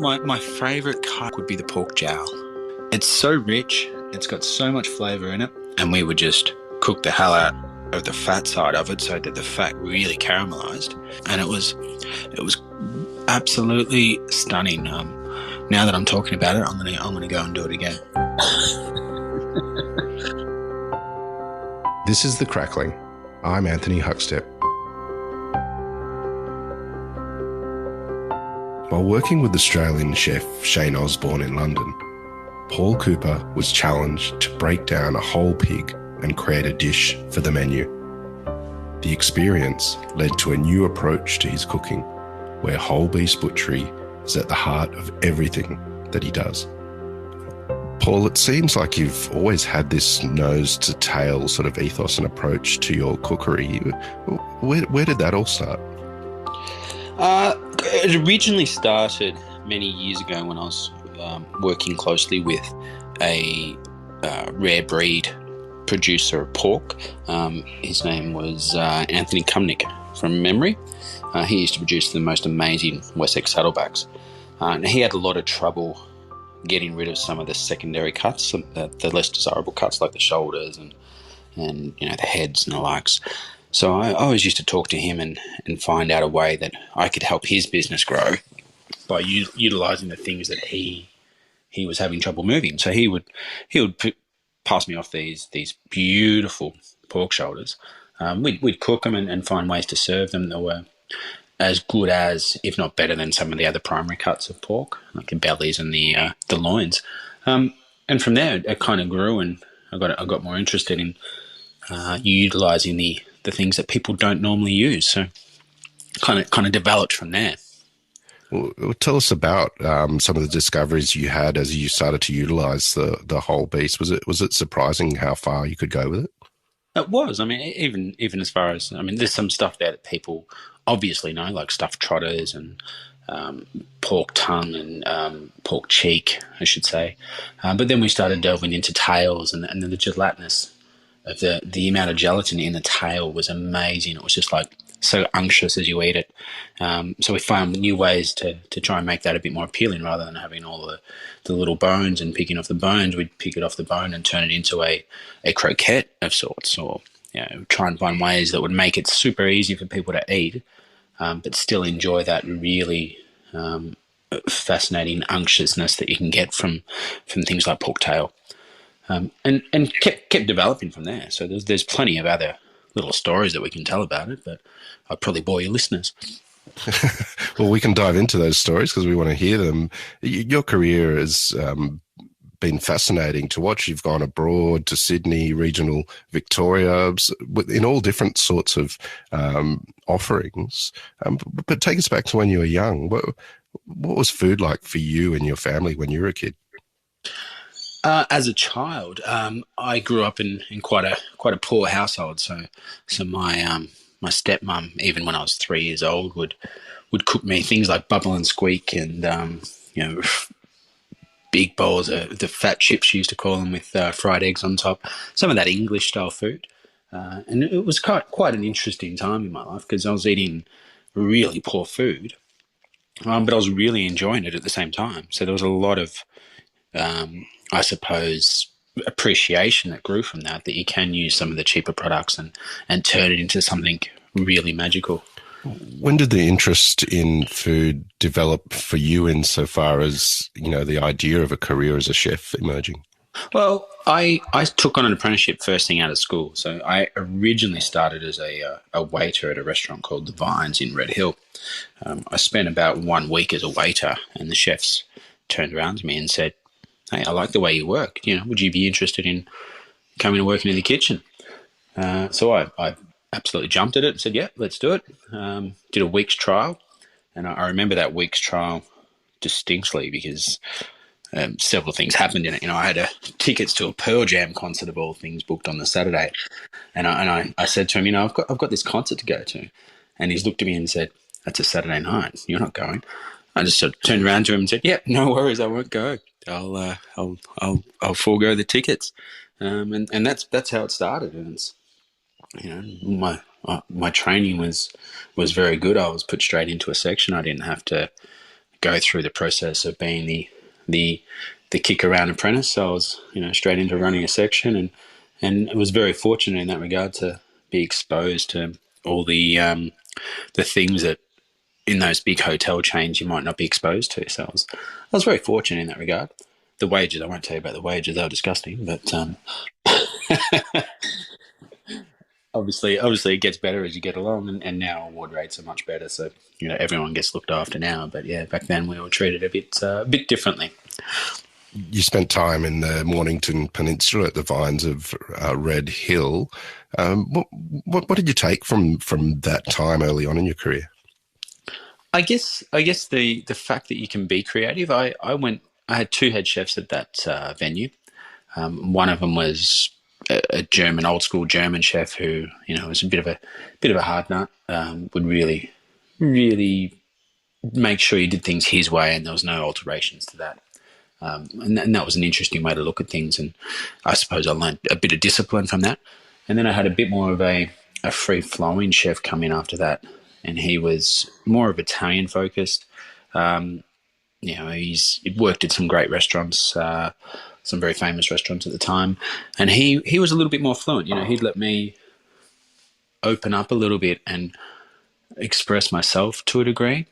My favourite cut would be the pork jowl. It's so rich, it's got so much flavour in it, and we would just cook the hell out of the fat side of it so that the fat really caramelised, and it was absolutely stunning. Now that I'm talking about it, I'm gonna go and do it again. This is The Crackling. I'm Anthony Huckstep. While working with Australian chef Shane Osborn in London, Paul Cooper was challenged to break down a whole pig and create a dish for the menu. The experience led to a new approach to his cooking, where whole beast butchery is at the heart of everything that he does. Paul, it seems like you've always had this nose to tail sort of ethos and approach to your cookery. Where did that all start? It originally started many years ago when I was working closely with a rare breed producer of pork. His name was Anthony Huckstep from memory. He used to produce the most amazing Wessex saddlebacks. And he had a lot of trouble getting rid of some of the secondary cuts, the less desirable cuts like the shoulders and the heads and the likes. So I always used to talk to him and find out a way that I could help his business grow by utilising the things that he was having trouble moving. So he would pass me off these beautiful pork shoulders. We'd cook them and find ways to serve them that were as good as, if not better than, some of the other primary cuts of pork, like the bellies and the loins. And from there, it kind of grew, and I got more interested in utilising the things that people don't normally use. So kind of developed from there. Well, tell us about some of the discoveries you had as you started to utilise the whole beast. Was it surprising how far you could go with it? It was. I mean, even as far as, there's some stuff there that people obviously know, like stuffed trotters and pork tongue and pork cheek, I should say. But then we started delving into tails, and the gelatinous of the amount of gelatin in the tail was amazing. It was just like so unctuous as you eat it. So we found new ways to try and make that a bit more appealing, rather than having all the little bones and picking off the bones. We'd pick it off the bone and turn it into a croquette of sorts, or try and find ways that would make it super easy for people to eat, but still enjoy that really fascinating unctuousness that you can get from things like pork tail. And kept developing from there. So there's plenty of other little stories that we can tell about it, but I'd probably bore your listeners. Well, we can dive into those stories because we want to hear them. Your career has been fascinating to watch. You've gone abroad to Sydney, regional Victoria, in all different sorts of offerings. But take us back to when you were young. What was food like for you and your family when you were a kid? As a child, I grew up in quite a poor household. So my stepmom, even when I was 3 years old, would cook me things like bubble and squeak, and big bowls of the fat chips, she used to call them, with fried eggs on top. Some of that English style food, and it was quite an interesting time in my life because I was eating really poor food, but I was really enjoying it at the same time. So there was a lot of I suppose, appreciation that grew from that you can use some of the cheaper products and turn it into something really magical. When did the interest in food develop for you, insofar as, the idea of a career as a chef emerging? Well, I took on an apprenticeship first thing out of school. So I originally started as a waiter at a restaurant called The Vines in Red Hill. I spent about 1 week as a waiter, and the chefs turned around to me and said, "Hey, I like the way you work. Would you be interested in coming and working in the kitchen?" So I absolutely jumped at it and said, "Yeah, let's do it." Did a week's trial, and I remember that week's trial distinctly because several things happened in it. I had tickets to a Pearl Jam concert of all things booked on the Saturday, and I said to him, I've got this concert to go to, and he's looked at me and said, "That's a Saturday night. You're not going." I just sort of turned around to him and said, "Yeah, no worries, I won't go. I'll forego the tickets," and that's how it started. And it's, my training was very good. I was put straight into a section. I didn't have to go through the process of being the the kick around apprentice. So I was, straight into running a section, and I was very fortunate in that regard to be exposed to all the things that in those big hotel chains you might not be exposed to. So I was very fortunate in that regard. The wages, I won't tell you about the wages; they were disgusting. But obviously, it gets better as you get along, and now award rates are much better. So everyone gets looked after now. But yeah, back then we were treated a bit differently. You spent time in the Mornington Peninsula at the vines of Red Hill. What did you take from that time early on in your career? I guess the fact that you can be creative. I had two head chefs at that venue. One of them was a German, old school German chef who was a bit of a hard nut. Would really make sure you did things his way, and there was no alterations to that. And that was an interesting way to look at things. And I suppose I learned a bit of discipline from that. And then I had a bit more of a free-flowing chef come in after that, and he was more of Italian focused. He's worked at some great restaurants, some very famous restaurants at the time, and he was a little bit more fluent. He'd let me open up a little bit and express myself to a degree.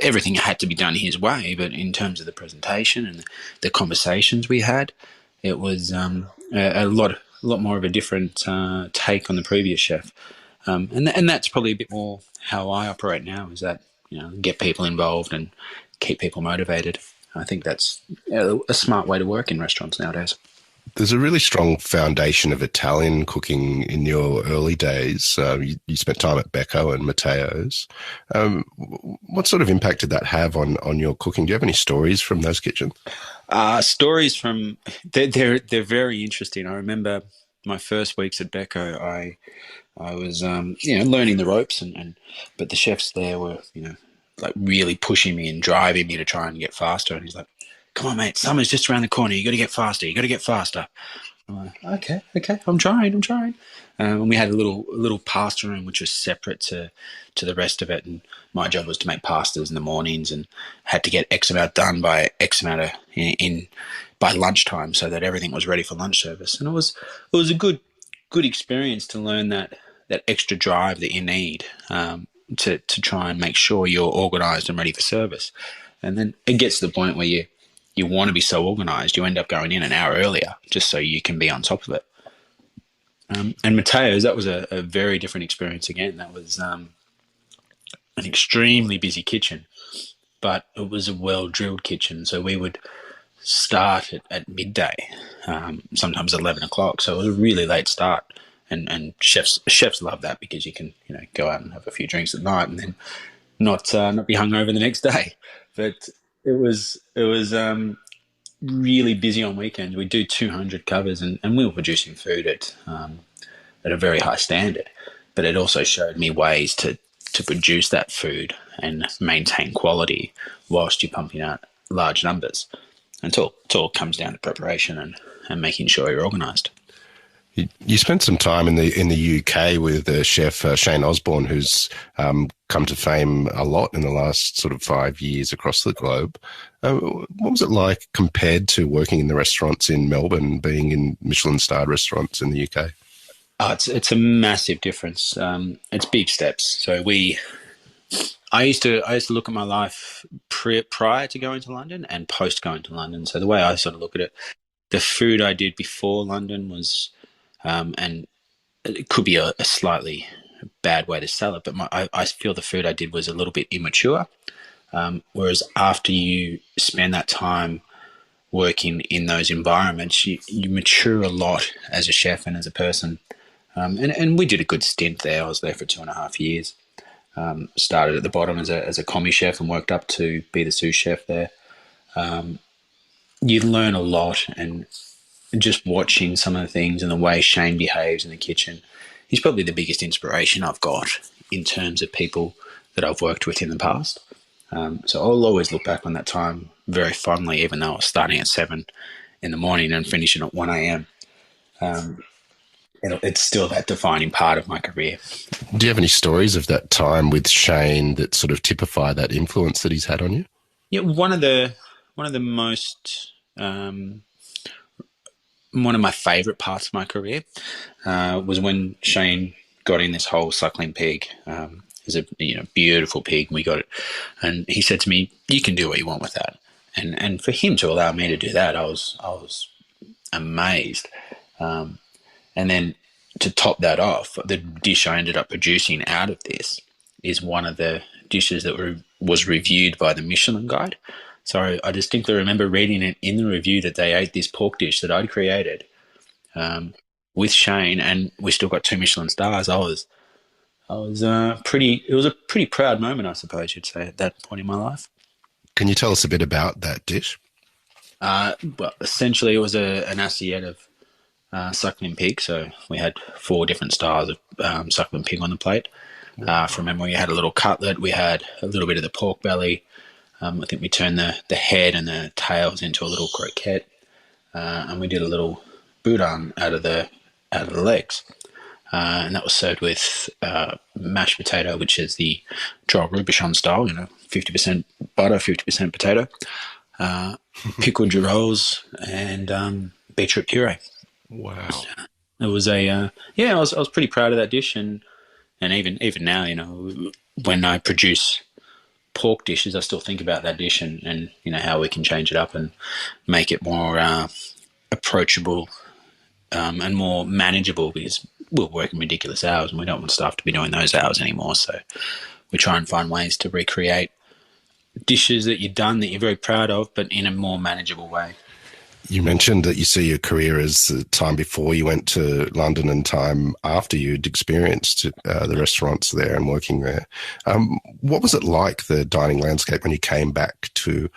Everything had to be done his way, but in terms of the presentation and the conversations we had, it was a lot more of a different take on the previous chef. And that's probably a bit more how I operate now, is that, get people involved and keep people motivated. I think that's a smart way to work in restaurants nowadays. There's a really strong foundation of Italian cooking in your early days. You spent time at Becco and Matteo's. What sort of impact did that have on your cooking? Do you have any stories from those kitchens? Stories from they're very interesting. I remember my first weeks at Becco. I was learning the ropes, but the chefs there were like really pushing me and driving me to try and get faster. And he's like, "Come on, mate, summer's just around the corner. You got to get faster. You got to get faster." I'm like, okay, I'm trying. And we had a little pasta room which was separate to the rest of it, and my job was to make pastas in the mornings and had to get X amount done by X amount by lunchtime, so that everything was ready for lunch service. And it was a good experience to learn that extra drive that you need to try and make sure you're organised and ready for service. And then it gets to the point where you want to be so organised, you end up going in an hour earlier just so you can be on top of it. And Matteo's, that was a very different experience again. That was an extremely busy kitchen, but it was a well-drilled kitchen. So we would start at midday, sometimes 11 o'clock. So it was a really late start. And chefs love that, because you can go out and have a few drinks at night and then not be hungover the next day. But it was really busy on weekends. We do 200 covers, and we were producing food at a very high standard. But it also showed me ways to produce that food and maintain quality whilst you're pumping out large numbers. And it all comes down to preparation and making sure you're organised. You spent some time in the UK with chef Shane Osborn, who's come to fame a lot in the last sort of 5 years across the globe. What was it like compared to working in the restaurants in Melbourne, being in Michelin-starred restaurants in the UK? Oh, it's a massive difference. It's big steps. So I used to look at my life prior to going to London and post going to London. So the way I sort of look at it, the food I did before London was. And it could be a slightly bad way to sell it, but I feel the food I did was a little bit immature. Whereas after you spend that time working in those environments, you mature a lot as a chef and as a person. And we did a good stint there. I was there for 2.5 years. Started at the bottom as a commis chef and worked up to be the sous chef there. You learn a lot, and just watching some of the things and the way Shane behaves in the kitchen, he's probably the biggest inspiration I've got in terms of people that I've worked with in the past. So I'll always look back on that time very fondly, even though I was starting at 7 in the morning and finishing at 1 a.m. It's still that defining part of my career. Do you have any stories of that time with Shane that sort of typify that influence that he's had on you? Yeah, one of the most one of my favourite parts of my career was when Shane got in this whole suckling pig. It was a beautiful pig. We got it, and he said to me, "You can do what you want with that." And for him to allow me to do that, I was amazed. And then to top that off, the dish I ended up producing out of this is one of the dishes that was reviewed by the Michelin Guide. So I distinctly remember reading it in the review that they ate this pork dish that I'd created with Shane, and we still got 2 Michelin stars. I was pretty. It was a pretty proud moment, I suppose you'd say, at that point in my life. Can you tell us a bit about that dish? Well, essentially, it was an assiette of suckling pig. So we had 4 different styles of suckling pig on the plate. From memory, we had a little cutlet. We had a little bit of the pork belly. I think we turned the head and the tails into a little croquette, and we did a little boudin out of the legs. And that was served with mashed potato, which is the Joel Robuchon style, 50% butter, 50% potato, pickled girolles, and beetroot puree. Wow. It was I was pretty proud of that dish, and even now, when I produce pork dishes, I still think about that dish and how we can change it up and make it more approachable and more manageable, because we're working ridiculous hours and we don't want staff to be doing those hours anymore. So we try and find ways to recreate dishes that you've done that you're very proud of, but in a more manageable way. You mentioned that you see your career as the time before you went to London and time after you'd experienced the restaurants there and working there. What was it like, the dining landscape, when you came back to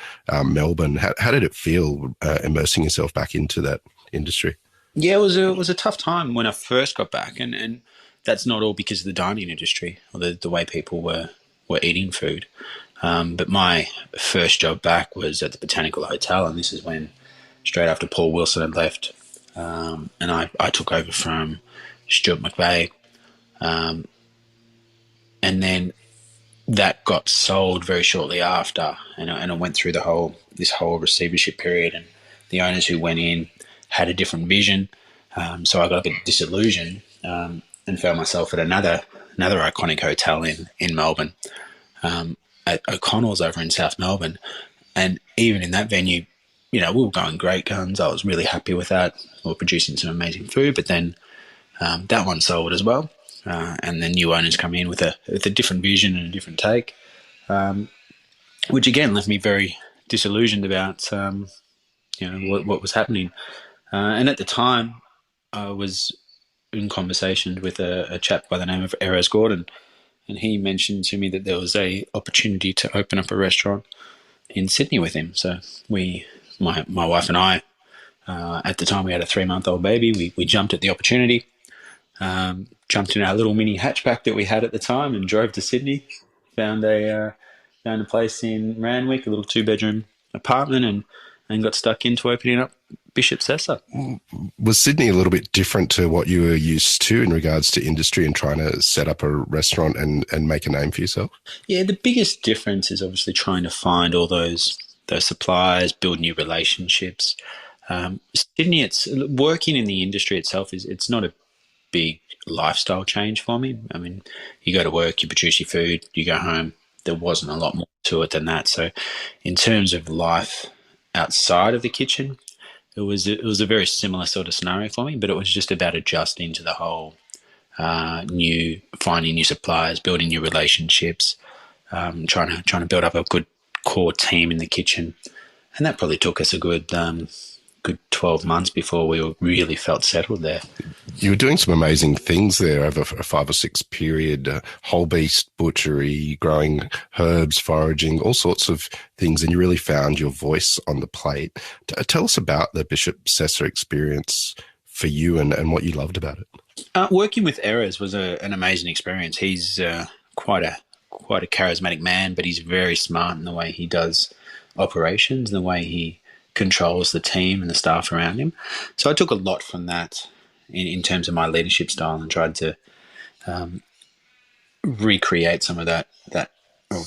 Melbourne? How did it feel immersing yourself back into that industry? Yeah, it was a tough time when I first got back, and that's not all because of the dining industry or the way people were eating food. But my first job back was at the Botanical Hotel, and this is when, straight after Paul Wilson had left, and I took over from Stuart McVeigh, and then that got sold very shortly after, and I went through this whole receivership period, and the owners who went in had a different vision, so I got a bit disillusioned, and found myself at another iconic hotel in Melbourne, at O'Connell's over in South Melbourne, and even in that venue, we were going great guns. I was really happy with that. We were producing some amazing food, but then that one sold as well. And the new owners come in with a different vision and a different take, which again left me very disillusioned about what was happening. And at the time, I was in conversation with a chap by the name of Erez Gordon, and he mentioned to me that there was a opportunity to open up a restaurant in Sydney with him. So my wife and I, at the time we had a 3-month-old baby, we jumped at the opportunity, jumped in our little mini hatchback that we had at the time and drove to Sydney, found a place in Randwick, a little 2-bedroom apartment, and got stuck into opening up Bishop Sessa. Was Sydney a little bit different to what you were used to in regards to industry and trying to set up a restaurant and make a name for yourself? Yeah, the biggest difference is obviously trying to find all those suppliers, build new relationships. Sydney, it's working in the industry itself it's not a big lifestyle change for me. I mean, you go to work, you produce your food, you go home. There wasn't a lot more to it than that. So in terms of life outside of the kitchen, it was a very similar sort of scenario for me, but it was just about adjusting to the whole finding new suppliers, building new relationships, trying to build up a good core team in the kitchen, and that probably took us a good 12 months before we really felt settled there. You were doing some amazing things there over a 5 or 6 period, whole beast butchery, growing herbs, foraging, all sorts of things, and you really found your voice on the plate. Tell us about the Bishop Sessa experience for you and what you loved about it. Working with Erez was an amazing experience. He's quite a charismatic man, but he's very smart in the way he does operations and the way he controls the team and the staff around him. So I took a lot from that in terms of my leadership style and tried to recreate some of that, or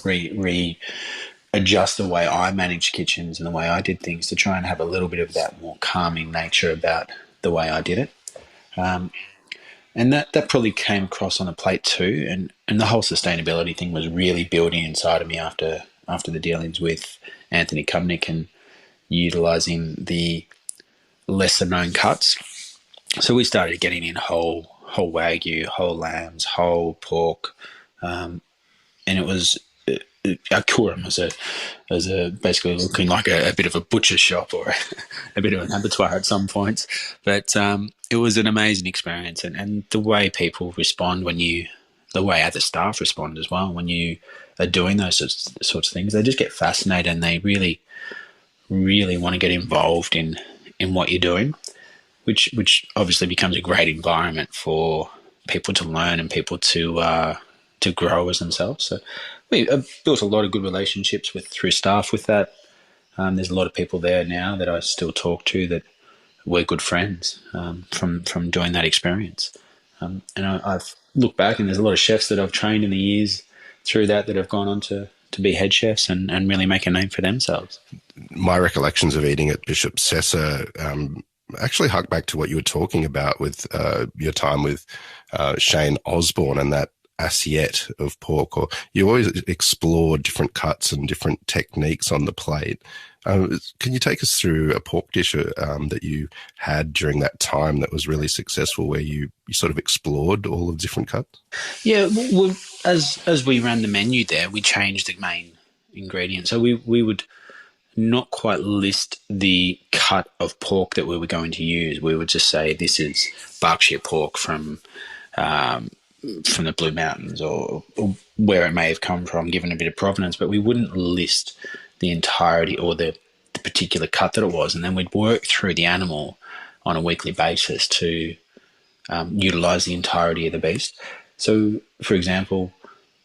adjust the way I managed kitchens and the way I did things to try and have a little bit of that more calming nature about the way I did it. And that probably came across on the plate too. And the whole sustainability thing was really building inside of me after the dealings with Anthony Huckstep and utilising the lesser known cuts. So we started getting in whole wagyu, whole lambs, whole pork, and it was our Kurum as a basically looking like a bit of a butcher shop or a bit of an abattoir at some points. But it was an amazing experience, and the way people respond the way other staff respond as well when you are doing those sorts of things, they just get fascinated and they really, really want to get involved in what you're doing, which obviously becomes a great environment for people to learn and people to grow as themselves. So we built a lot of good relationships through staff with that. There's a lot of people there now that I still talk to that we're good friends from doing that experience. And I've looked back and there's a lot of chefs that I've trained in the years through that have gone on to be head chefs and really make a name for themselves. My recollections of eating at Bishop Cessa actually hark back to what you were talking about with your time with Shane Osborn and that assiette of pork, or you always explore different cuts and different techniques on the plate. Can you take us through a pork dish that you had during that time that was really successful, where you sort of explored all of the different cuts? Yeah, well, as we ran the menu there, we changed the main ingredient. So we would not quite list the cut of pork that we were going to use. We would just say this is Berkshire pork from the Blue Mountains or where it may have come from, given a bit of provenance, but we wouldn't list the entirety or the particular cut that it was. And then we'd work through the animal on a weekly basis to utilise the entirety of the beast. So, for example,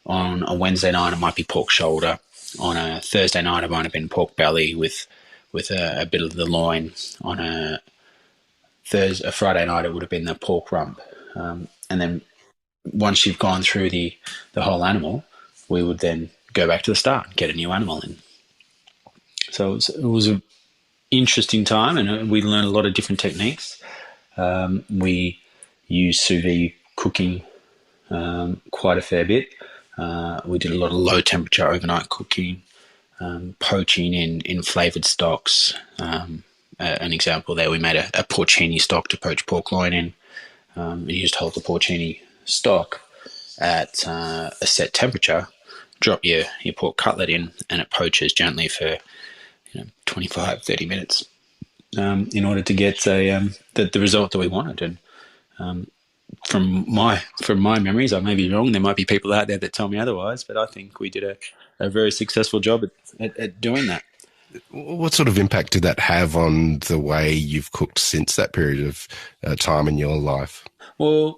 on a Wednesday night, it might be pork shoulder. On a Thursday night, it might have been pork belly with a bit of the loin. On a Friday night, it would have been the pork rump. And then once you've gone through the whole animal, we would then go back to the start, get a new animal in. So it was an interesting time, and we learned a lot of different techniques. We used sous vide cooking quite a fair bit. We did a lot of low temperature overnight cooking, poaching in flavoured stocks. An example there, we made a porcini stock to poach pork loin in. We used to hold the porcini stock at a set temperature, drop your pork cutlet in, and it poaches gently for 25, 30 minutes in order to get the result that we wanted. And from my memories, I may be wrong, there might be people out there that tell me otherwise, but I think we did a very successful job at doing that. What sort of impact did that have on the way you've cooked since that period of time in your life? Well,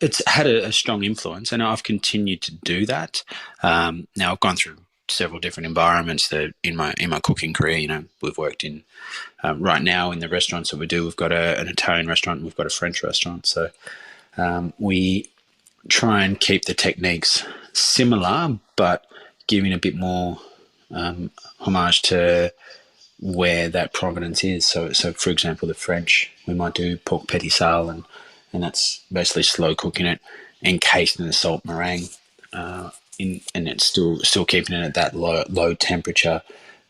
it's had a strong influence, and I've continued to do that. Now I've gone through several different environments that in my cooking career. We've worked in right now in the restaurants that we do. We've got an Italian restaurant, and we've got a French restaurant. So we try and keep the techniques similar, but giving a bit more homage to where that provenance is. So for example, the French, we might do pork petit sale, and that's basically slow cooking it, encased in a salt meringue, and it's still keeping it at that low temperature,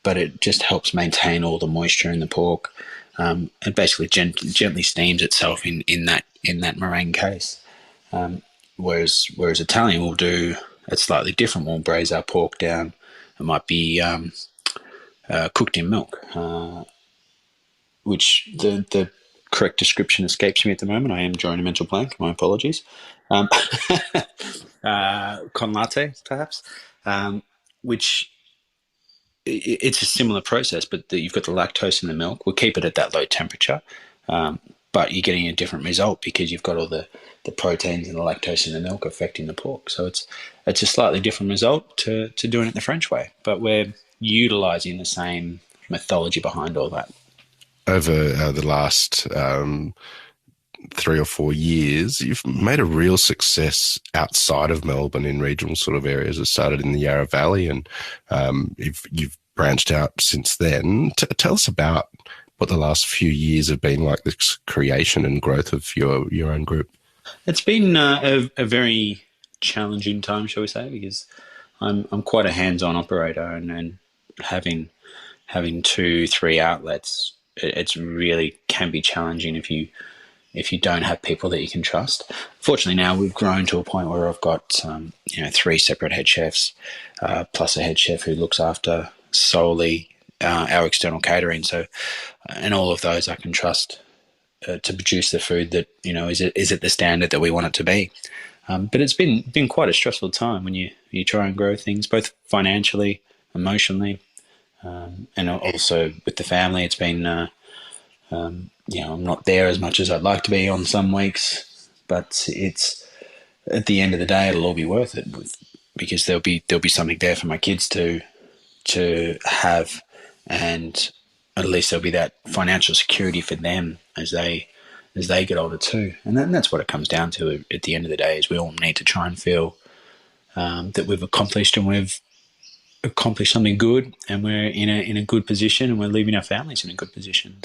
but it just helps maintain all the moisture in the pork. It basically gently steams itself in that meringue case. Whereas Italian will do it slightly different. We'll braise our pork down. It might be cooked in milk, which the correct description escapes me at the moment. I am drawing a mental blank. My apologies. Con latte, perhaps, which it's a similar process, but you've got the lactose in the milk. We'll keep it at that low temperature, but you're getting a different result because you've got all the proteins and the lactose in the milk affecting the pork. So it's a slightly different result to doing it the French way, but we're utilising the same methodology behind all that. Over the last 3 or 4 years, you've made a real success outside of Melbourne in regional sort of areas. It started in the Yarra Valley, and you've branched out since then. Tell us about what the last few years have been like, this creation and growth of your own group. It's been a very challenging time, shall we say, because I'm quite a hands-on operator, and having 2-3 outlets, it's really can be challenging if you don't have people that you can trust. Fortunately, now we've grown to a point where I've got 3 separate head chefs, plus a head chef who looks after solely our external catering. So, and all of those I can trust to produce the food that is at the standard that we want it to be. But it's been quite a stressful time when you try and grow things, both financially, emotionally, and also with the family. It's been I'm not there as much as I'd like to be on some weeks, but it's at the end of the day it'll all be worth it, because there'll be something there for my kids to have, and at least there'll be that financial security for them as they get older too. And that's what it comes down to at the end of the day, is we all need to try and feel that we've accomplished something good, and we're in a good position, and we're leaving our families in a good position.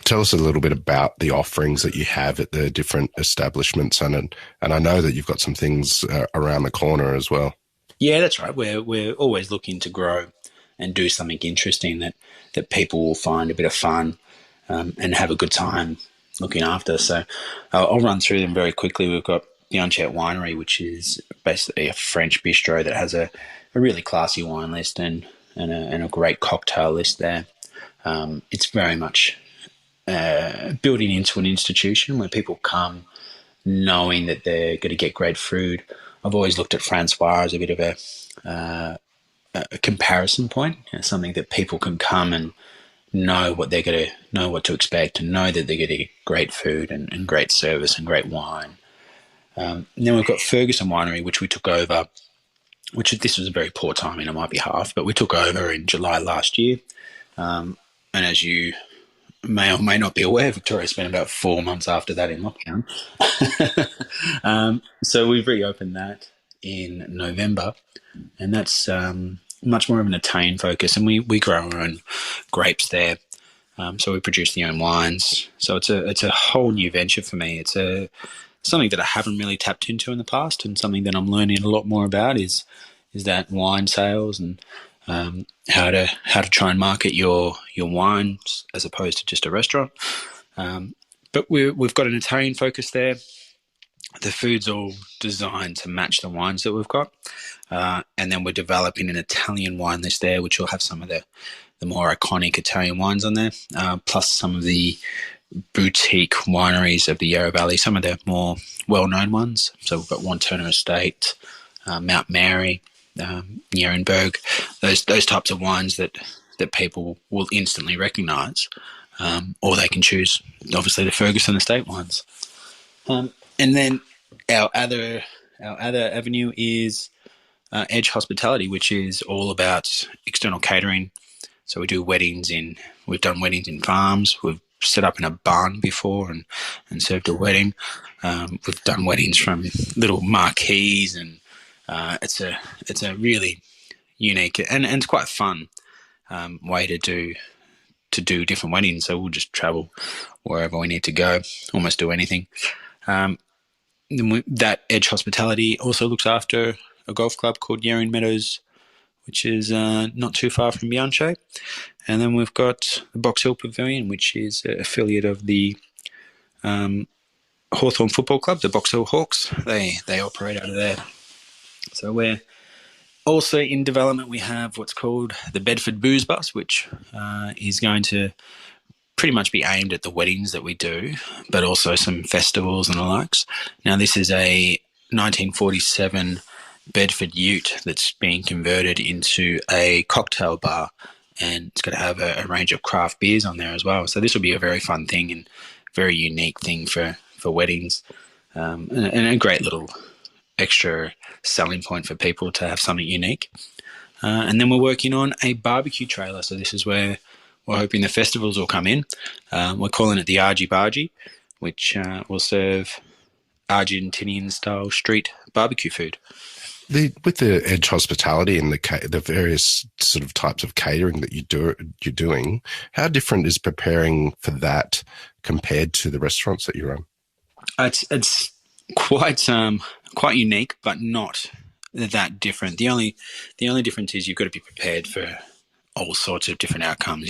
Tell us a little bit about the offerings that you have at the different establishments, and I know that you've got some things around the corner as well. Yeah, that's right. We're always looking to grow and do something interesting that people will find a bit of fun and have a good time looking after. So I'll run through them very quickly. We've got Bianchet Winery, which is basically a French bistro that has a really classy wine list and a great cocktail list there. It's very much building into an institution where people come knowing that they're going to get great food. I've always looked at Francois as a bit of a comparison point, something that people can come and know what they're going to know what to expect, and know that they're going to get great food and great service and great wine. And then we've got Ferguson Winery, which we took over, this was a very poor timing on my behalf, but we took over in July last year. And as you may or may not be aware, Victoria spent about 4 months after that in lockdown. So we've reopened that in November, and that's much more of an Italian focus, and we grow our own grapes there. So we produce the own wines. So it's a whole new venture for me. It's something that I haven't really tapped into in the past, and something that I'm learning a lot more about is that wine sales and how to try and market your wines as opposed to just a restaurant. But we've got an Italian focus there. The food's all designed to match the wines that we've got. And then we're developing an Italian wine list there, which will have some of the more iconic Italian wines on there, plus some of the boutique wineries of the Yarra Valley, some of the more well-known ones. So we've got Wanturna Estate, Mount Mary, Nierenberg, those types of wines that people will instantly recognise, or they can choose, obviously, the Ferguson Estate wines. And then our other avenue is Edge Hospitality, which is all about external catering. So we've done weddings in farms. We've set up in a barn before and served a wedding. We've done weddings from little marquees, and it's a really unique and it's quite fun way to do different weddings. So we'll just travel wherever we need to go, almost do anything. That Edge Hospitality also looks after a golf club called Yarra Meadows, which is not too far from Bianchet. And then we've got the Box Hill Pavilion, which is an affiliate of the Hawthorn Football Club, the Box Hill Hawks. They operate out of there. So we're also in development. We have what's called the Bedford Booze Bus, which is going to pretty much be aimed at the weddings that we do, but also some festivals and the likes. Now, this is a 1947 Bedford ute that's being converted into a cocktail bar, and it's going to have a range of craft beers on there as well. So this will be a very fun thing and very unique thing for weddings, and a great little extra selling point for people to have something unique. And then we're working on a barbecue trailer. So this is where we're hoping the festivals will come in. We're calling it the Argy Bargy, which will serve Argentinian-style street barbecue food. With the Edge Hospitality and the various sort of types of catering that you're doing, how different is preparing for that compared to the restaurants that you run? It's quite unique, but not that different. The only difference is you've got to be prepared for all sorts of different outcomes.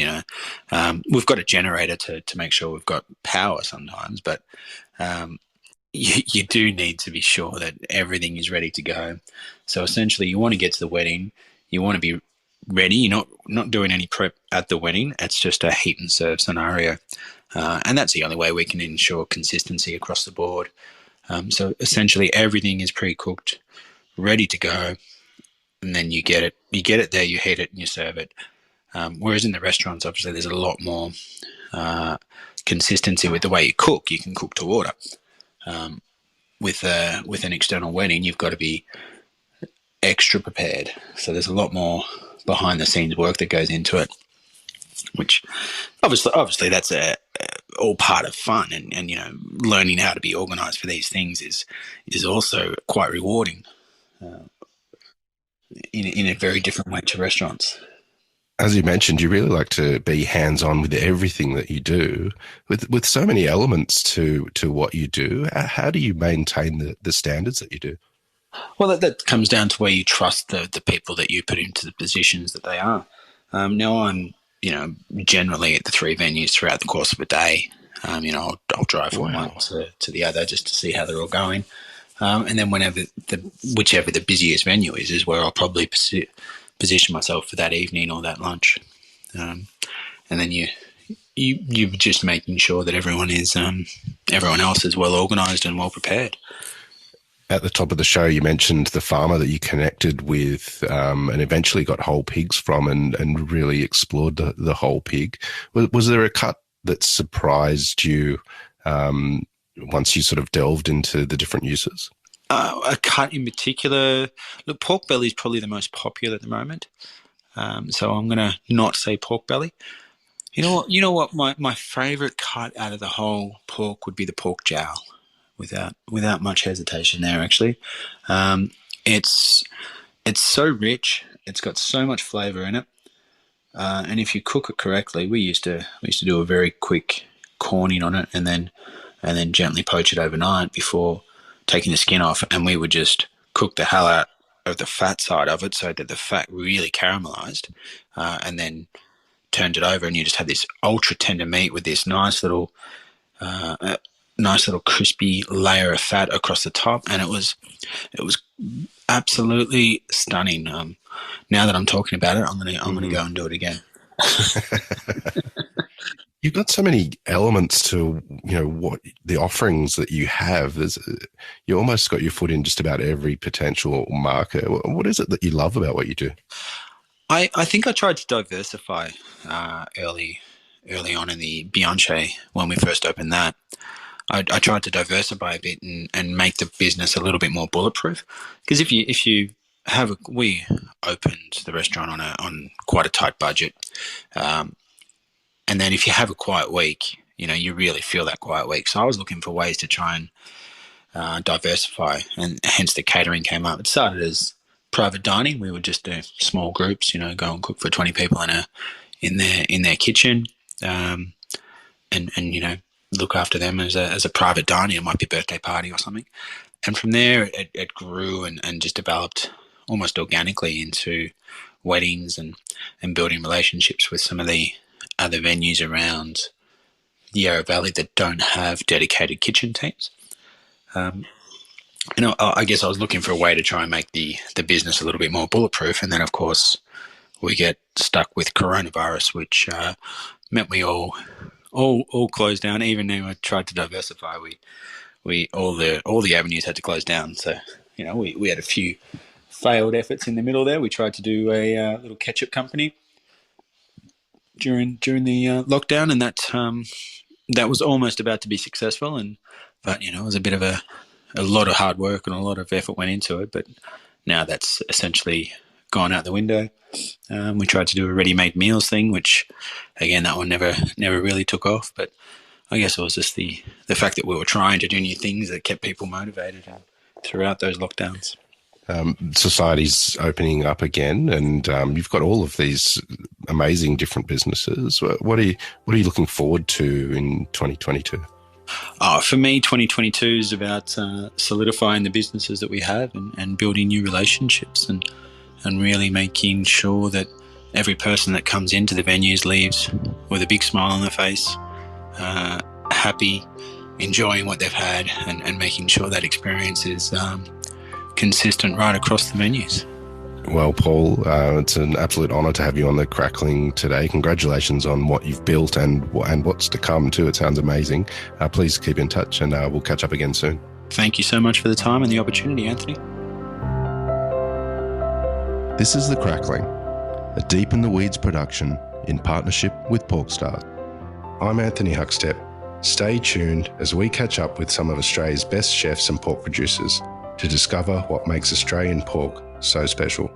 We've got a generator to make sure we've got power sometimes, but you do need to be sure that everything is ready to go. So essentially, you want to get to the wedding, you want to be ready. You're not doing any prep at the wedding. It's just a heat and serve scenario, and that's the only way we can ensure consistency across the board. So essentially, everything is pre-cooked, ready to go, and then you get it there, you heat it, and you serve it. Whereas in the restaurants, obviously, there's a lot more consistency with the way you cook. You can cook to order. With an external wedding, you've got to be extra prepared. So there's a lot more behind the scenes work that goes into it, which obviously that's all part of fun, and learning how to be organised for these things is also quite rewarding in a very different way to restaurants. As you mentioned, you really like to be hands-on with everything that you do. With so many elements to what you do, how do you maintain the standards that you do? Well, that comes down to where you trust the people that you put into the positions that they are. Now I'm, generally at the three venues throughout the course of a day. I'll drive from one to the other just to see how they're all going. And then whichever the busiest venue is where I'll probably position myself for that evening or that lunch. And then you're just making sure that everyone else is well organised and well prepared. At the top of the show, you mentioned the farmer that you connected with and eventually got whole pigs from and really explored the whole pig. Was there a cut that surprised you once you sort of delved into the different uses? A cut in particular, look, pork belly is probably the most popular at the moment. So I'm going to not say pork belly. You know what? My favourite cut out of the whole pork would be the pork jowl, without much hesitation there. Actually, it's so rich. It's got so much flavour in it, and if you cook it correctly, we used to do a very quick corning on it, and then gently poach it overnight before taking the skin off, and we would just cook the hell out of the fat side of it so that the fat really caramelized, and then turned it over, and you just had this ultra tender meat with this nice little crispy layer of fat across the top, and it was absolutely stunning. Now that I'm talking about it, I'm gonna go and do it again. You've got so many elements to what the offerings that you have. You almost got your foot in just about every potential market. What is it that you love about what you do? I think I tried to diversify early on in the Bianchet when we first opened that. I tried to diversify a bit and make the business a little bit more bulletproof. Because if you we opened the restaurant on quite a tight budget. And then if you have a quiet week, you really feel that quiet week. So I was looking for ways to try and diversify, and hence the catering came up. It started as private dining. We would just do small groups, go and cook for 20 people in their kitchen, and look after them as a private dining. It might be a birthday party or something. And from there, it grew and just developed almost organically into weddings and building relationships with some of the other venues around the Yarra Valley that don't have dedicated kitchen teams. I guess I was looking for a way to try and make the business a little bit more bulletproof. And then, of course, we get stuck with coronavirus, which meant we all closed down. Even though I tried to diversify, we all the avenues had to close down. So, we had a few failed efforts in the middle there. We tried to do a little ketchup company during the lockdown, and that was almost about to be successful, but it was a bit of a lot of hard work and a lot of effort went into it. But now that's essentially gone out the window. We tried to do a ready-made meals thing, which again, that one never really took off. But I guess it was just the fact that we were trying to do new things that kept people motivated throughout those lockdowns. Society's opening up again, and you've got all of these amazing different businesses. What are you looking forward to in 2022? For me, 2022 is about solidifying the businesses that we have and building new relationships and really making sure that every person that comes into the venues leaves with a big smile on their face, happy, enjoying what they've had, and making sure that experience is consistent right across the venues. Well, Paul, it's an absolute honour to have you on the Crackling today. Congratulations on what you've built and what's to come too. It sounds amazing. Please keep in touch, and we'll catch up again soon. Thank you so much for the time and the opportunity, Anthony. This is The Crackling, a Deep in the Weeds production in partnership with PorkStar. I'm Anthony Huckstep. Stay tuned as we catch up with some of Australia's best chefs and pork producers to discover what makes Australian pork so special.